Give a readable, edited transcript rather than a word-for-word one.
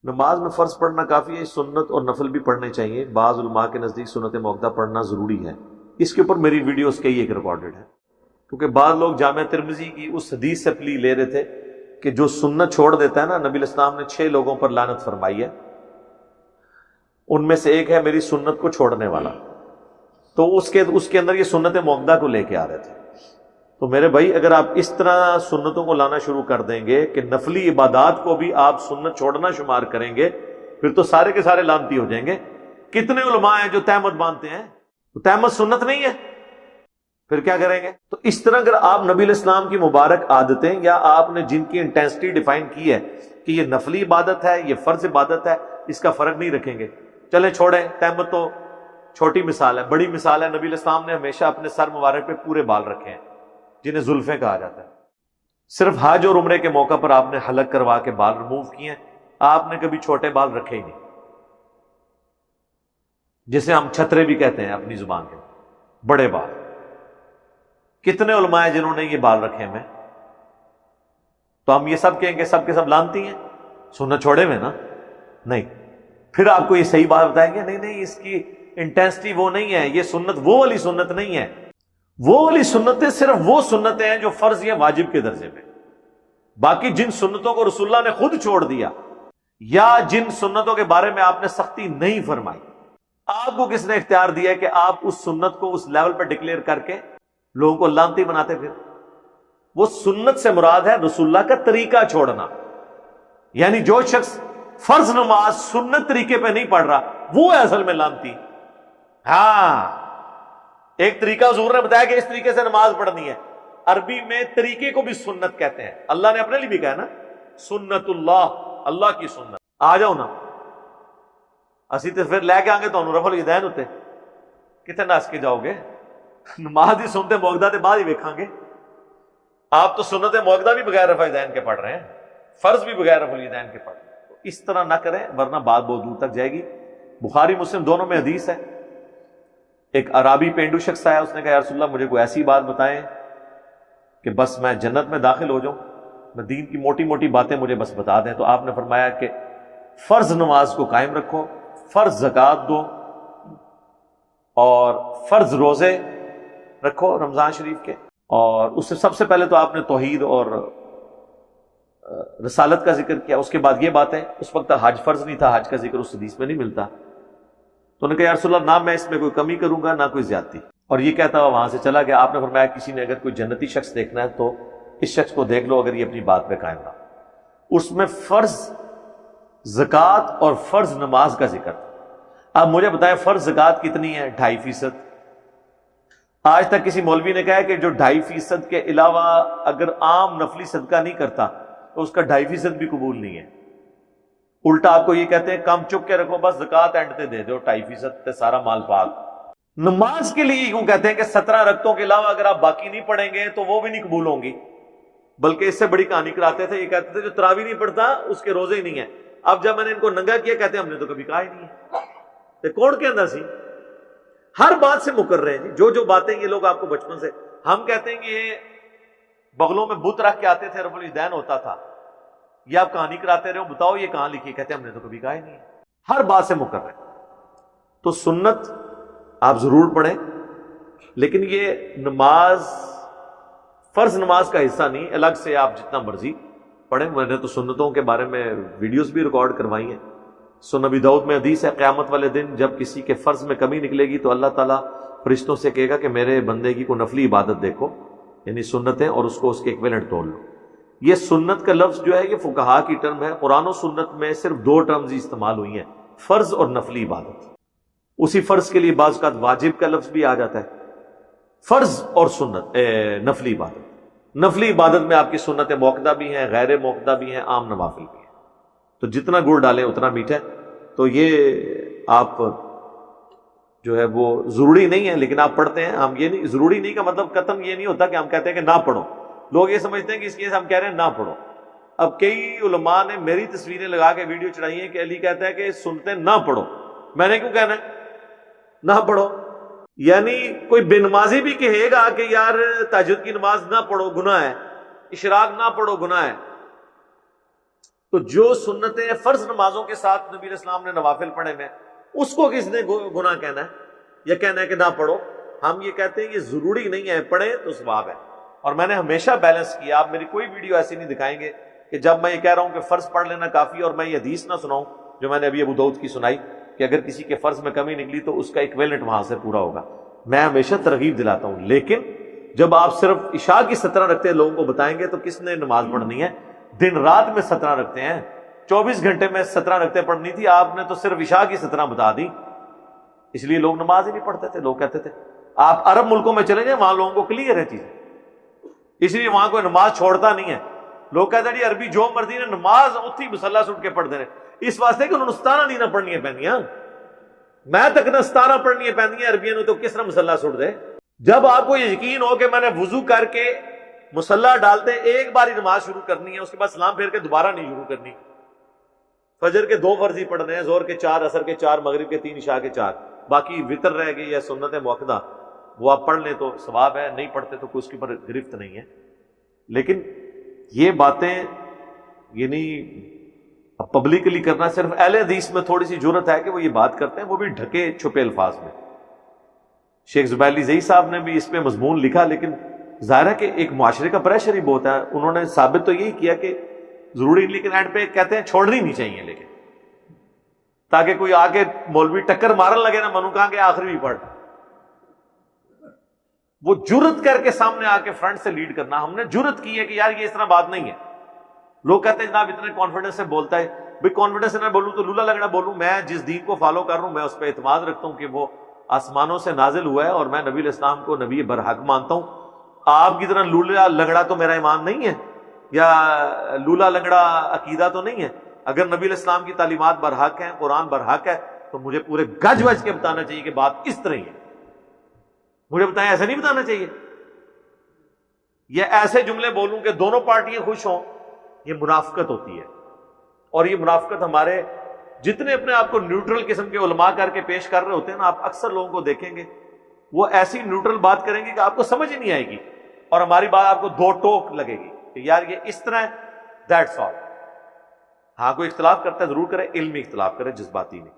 نماز میں فرض پڑھنا کافی ہے، سنت اور نفل بھی پڑھنے چاہیے۔ بعض علماء کے نزدیک سنت موقدہ پڑھنا ضروری ہے۔ اس کے اوپر میری ویڈیوز کئی ایک ریکارڈڈ ہے، کیونکہ بعض لوگ جامع ترمذی کی اس حدیث سے پلی لے رہے تھے کہ جو سنت چھوڑ دیتا ہے نا، نبی علیہ السلام نے 6 لوگوں پر لعنت فرمائی ہے، ان میں سے ایک ہے میری سنت کو چھوڑنے والا، تو اس کے اندر یہ سنت موقدہ کو لے کے آ رہے تھے۔ تو میرے بھائی، اگر آپ اس طرح سنتوں کو لانا شروع کر دیں گے کہ نفلی عبادات کو بھی آپ سنت چھوڑنا شمار کریں گے، پھر تو سارے کے سارے لعنتی ہو جائیں گے۔ کتنے علماء ہیں جو تہمت باندھتے ہیں، تو تہمت سنت نہیں ہے، پھر کیا کریں گے؟ تو اس طرح اگر آپ نبی علیہ السلام کی مبارک عادتیں، یا آپ نے جن کی انٹینسٹی ڈیفائن کی ہے کہ یہ نفلی عبادت ہے، یہ فرض عبادت ہے، اس کا فرق نہیں رکھیں گے، چلیں چھوڑیں۔ تہمت تو چھوٹی مثال ہے، بڑی مثال ہے، نبی علیہ السلام نے ہمیشہ اپنے سر مبارک پہ پورے بال رکھے ہیں، جنہیں زلفیں کہا جاتا ہے۔ صرف حج اور عمرے کے موقع پر آپ نے حلق کروا کے بال ریموو کیے ہیں، آپ نے کبھی چھوٹے بال رکھے ہی نہیں، جسے ہم چھترے بھی کہتے ہیں اپنی زبان کے، بڑے بال۔ کتنے علماء ہیں جنہوں نے یہ بال رکھے ہیں؟ تو ہم یہ سب کہیں گے سب کے سب لانتی ہیں، سنت چھوڑے ہوئے نا؟ نہیں۔ پھر آپ کو یہ صحیح بات بتائیں گے، نہیں نہیں، اس کی انٹینسٹی وہ نہیں ہے، یہ سنت وہ والی سنت نہیں ہے۔ وہ والی سنتیں صرف وہ سنتیں ہیں جو فرض یا واجب کے درجے میں، باقی جن سنتوں کو رسول اللہ نے خود چھوڑ دیا، یا جن سنتوں کے بارے میں آپ نے سختی نہیں فرمائی، آپ کو کس نے اختیار دیا ہے کہ آپ اس سنت کو اس لیول پہ ڈکلیئر کر کے لوگوں کو لانتی بناتے پھر؟ وہ سنت سے مراد ہے رسول اللہ کا طریقہ چھوڑنا، یعنی جو شخص فرض نماز سنت طریقے پہ نہیں پڑھ رہا، وہ ہے اصل میں لانتی۔ ہاں، ایک طریقہ حضور نے بتایا کہ اس طریقے سے نماز پڑھنی ہے، عربی میں طریقے کو بھی سنت کہتے ہیں، اللہ نے اپنے لیے بھی کہا نا، سنت اللہ، اللہ کی سنت۔ آ جاؤ نا، اسی تو پھر لے کے آئیں گے تو رفع الیدین ہوتے، کتنے ناس کے جاؤ گے؟ نماز ہی سنتے موقدہ کے بعد ہی دیکھیں گے۔ آپ تو سنت موقدہ بھی بغیر رفع الیدین کے پڑھ رہے ہیں، فرض بھی بغیر رفع الیدین کے پڑھ رہے ہیں، تو اس طرح نہ کریں ورنہ بات بہت دور تک جائے گی۔ بخاری مسلم دونوں میں حدیث ہے، ایک عرابی پینڈو شخص آیا، اس نے کہا یا رسول اللہ مجھے کوئی ایسی بات بتائیں کہ بس میں جنت میں داخل ہو جاؤں، میں دین کی موٹی موٹی باتیں مجھے بس بتا دیں۔ تو آپ نے فرمایا کہ فرض نماز کو قائم رکھو، فرض زکوٰۃ دو، اور فرض روزے رکھو رمضان شریف کے، اور اس سے سب سے پہلے تو آپ نے توحید اور رسالت کا ذکر کیا، اس کے بعد یہ باتیں۔ اس وقت حج فرض نہیں تھا، حج کا ذکر اس حدیث میں نہیں ملتا۔ تو نے کہا یا رسول اللہ نہ میں اس میں کوئی کمی کروں گا نہ کوئی زیادتی، اور یہ کہتا ہوا وہاں سے چلا گیا۔ آپ نے فرمایا کسی نے اگر کوئی جنتی شخص دیکھنا ہے تو اس شخص کو دیکھ لو اگر یہ اپنی بات پہ قائم رہا۔ اس میں فرض زکوٰۃ اور فرض نماز کا ذکر تھا۔ اب مجھے بتائیں فرض زکوٰۃ کتنی ہے؟ 2.5%۔ آج تک کسی مولوی نے کہا ہے کہ جو 2.5% کے علاوہ اگر عام نفلی صدقہ نہیں کرتا تو اس کا 2.5% بھی قبول نہیں ہے۔ الٹا آپ کو یہ کہتے ہیں کم چپ کے رکھو، بس زکوٰۃ اینڈ تے دے دو، 2.5% تے سارا مال پاک۔ نماز کے لیے یوں کہتے ہیں کہ 17 رکعتوں کے علاوہ اگر آپ باقی نہیں پڑھیں گے تو وہ بھی نہیں قبول ہوں گی، بلکہ اس سے بڑی کہانی کراتے تھے، یہ کہتے تھے جو تراویح نہیں پڑھتا اس کے روزے ہی نہیں ہیں۔ اب جب میں نے ان کو ننگا کیا، کہتے ہیں ہم نے تو کبھی کہا ہی نہیں ہے۔ تے کون کے اندر سی ہر بات سے مکر رہے ہیں جی، جو باتیں یہ لوگ آپ کو بچپن سے، ہم کہتے ہیں کہ یہ بغلوں میں بت رکھ کے آتے تھے، رب الیدین ہوتا تھا، یہ آپ کہانی کراتے رہے ہو، بتاؤ یہ کہاں لکھی؟ کہتے ہیں ہم نے تو کبھی کہا ہی نہیں ہے، ہر بات سے مکر رہے ہیں۔ تو سنت آپ ضرور پڑھیں، لیکن یہ نماز فرض نماز کا حصہ نہیں، الگ سے آپ جتنا مرضی پڑھیں۔ میں نے تو سنتوں کے بارے میں ویڈیوز بھی ریکارڈ کروائی ہیں۔ سنن ابی داؤد میں حدیث ہے قیامت والے دن جب کسی کے فرض میں کمی نکلے گی تو اللہ تعالیٰ فرشتوں سے کہے گا کہ میرے بندے کی کوئی نفلی عبادت دیکھو، یعنی سنتیں، اور اس کو اس کے ایکویلنٹ تول لو۔ یہ سنت کا لفظ جو ہے یہ فقہا کی ٹرم ہے، قرآن و سنت میں صرف 2 ٹرمز ہی استعمال ہوئی ہیں، فرض اور نفلی عبادت۔ اسی فرض کے لیے بعض اوقات واجب کا لفظ بھی آ جاتا ہے۔ فرض اور سنت نفلی عبادت، نفلی عبادت میں آپ کی سنت موقدہ بھی ہیں، غیر موقدہ بھی ہیں، عام نوافل بھی ہیں، تو جتنا گڑ ڈالیں اتنا میٹھا ہے۔ تو یہ آپ جو ہے وہ ضروری نہیں ہے، لیکن آپ پڑھتے ہیں۔ ہم یہ نہیں، ضروری نہیں کا مطلب قطعاً یہ نہیں ہوتا کہ ہم کہتے ہیں کہ نہ پڑھو، لوگ یہ سمجھتے ہیں کہ اس لیے ہم کہہ رہے ہیں نہ پڑھو۔ اب کئی علماء نے میری تصویریں لگا کے ویڈیو چڑھائی ہیں کہ علی کہتا ہے کہ سنتے نہ پڑھو، میں نے کیوں کہنا ہے نہ پڑھو؟ یعنی کوئی بے نمازی بھی کہے گا کہ یار تہجد کی نماز نہ پڑھو گناہ ہے، اشراق نہ پڑھو گناہ ہے، تو جو سنتیں فرض نمازوں کے ساتھ نبی علیہ السلام نے نوافل پڑھے میں، اس کو کس نے گناہ کہنا ہے یا کہنا ہے کہ نہ پڑھو؟ ہم یہ کہتے ہیں یہ ضروری نہیں ہے، پڑھیں تو ثواب ہے۔ اور میں نے ہمیشہ بیلنس کیا، آپ میری کوئی ویڈیو ایسی نہیں دکھائیں گے کہ جب میں یہ کہہ رہا ہوں کہ فرض پڑھ لینا کافی اور میں یہ حدیث نہ سناؤں جو میں نے ابھی ابو داؤد کی سنائی کہ اگر کسی کے فرض میں کمی نکلی تو اس کا ایکویلنٹ وہاں سے پورا ہوگا۔ میں ہمیشہ ترغیب دلاتا ہوں، لیکن جب آپ صرف عشاء کی 17 رکعتیں لوگوں کو بتائیں گے تو کس نے نماز پڑھنی ہے؟ دن رات میں 17 رکعتیں ہیں، 24 گھنٹے میں 17 رکعتیں پڑھنی تھی، آپ نے تو صرف عشاء کی 17 بتا دی، اس لیے لوگ نماز ہی نہیں پڑھتے تھے۔ لوگ کہتے تھے، آپ عرب ملکوں میں چلے جائیں، وہاں لوگوں کو کلیئر ہے چیزیں، اس لیے وہاں کوئی نماز چھوڑتا نہیں ہے۔ لوگ کہتے ہیں جی عربی جو مرضی نے نماز اتھی مسلح سٹ کے پڑھ دینے، اس واسطے کہ انہوں نے 17 نہیں نہ پڑھنی پہنیاں، میں تک نہ 17 پڑھنی پہنیاں عربیوں نے، تو کس طرح مسلح سٹ دے؟ جب آپ کو یہ یقین ہو کہ میں نے وضو کر کے مسلح ڈالتے ایک بار ہی نماز شروع کرنی ہے، اس کے بعد سلام پھیر کے دوبارہ نہیں شروع کرنی، فجر کے 2 فرض ہی پڑھنے ہیں، ظہر کے 4، عصر کے 4، مغرب کے 3، عشاء کے 4، باقی وتر رہ گئی یا سنت مؤکدہ وہ آپ پڑھ لیں تو ثواب ہے، نہیں پڑھتے تو کوئی اس کے اوپر گرفت نہیں ہے۔ لیکن یہ باتیں یعنی پبلکلی کرنا، صرف اہل حدیث میں تھوڑی سی جرت ہے کہ وہ یہ بات کرتے ہیں، وہ بھی ڈھکے چھپے الفاظ میں۔ شیخ زبیر زئی صاحب نے بھی اس پہ مضمون لکھا، لیکن ظاہر ہے کہ ایک معاشرے کا پریشر ہی بہت ہے، انہوں نے ثابت تو یہی کیا کہ ضروری، لیکن اینڈ پہ کہتے ہیں چھوڑنی نہیں چاہیے، لیکن تاکہ کوئی آگے مولوی ٹکر مارن لگے نا، منو کہاں کہ آخری بھی پڑھ، وہ جرت کر کے سامنے آ کے فرنٹ سے لیڈ کرنا۔ ہم نے جرت کی ہے کہ یار یہ اس طرح بات نہیں ہے۔ لوگ کہتے ہیں جناب اتنے کانفیڈنس سے بولتا ہے، بھئی کانفیڈنس سے نہ بولوں تو لولا لگڑا بولوں، میں جس دین کو فالو کر رہا ہوں میں اس پہ اعتماد رکھتا ہوں کہ وہ آسمانوں سے نازل ہوا ہے اور میں نبی علیہ السلام کو نبی برحق مانتا ہوں۔ آپ کی طرح لولا لنگڑا تو میرا ایمان نہیں ہے، یا لولا لنگڑا عقیدہ تو نہیں ہے۔ اگر نبی علیہ السلام کی تعلیمات برحق ہیں، قرآن برحق ہے، تو مجھے پورے گج وج کے بتانا چاہیے کہ بات اس طرح ہی ہے، مجھے بتائیں ایسے نہیں بتانا چاہیے۔ یہ ایسے جملے بولوں کہ دونوں پارٹیاں خوش ہوں، یہ منافقت ہوتی ہے۔ اور یہ منافقت ہمارے جتنے اپنے آپ کو نیوٹرل قسم کے علماء کر کے پیش کر رہے ہوتے ہیں نا، آپ اکثر لوگوں کو دیکھیں گے وہ ایسی نیوٹرل بات کریں گے کہ آپ کو سمجھ ہی نہیں آئے گی، اور ہماری بات آپ کو دو ٹوک لگے گی کہ یار یہ اس طرح ہے، دیٹس آل۔ ہاں کوئی اختلاف کرتا ہے ضرور کرے، علمی اختلاف کرے، جذباتی نہیں۔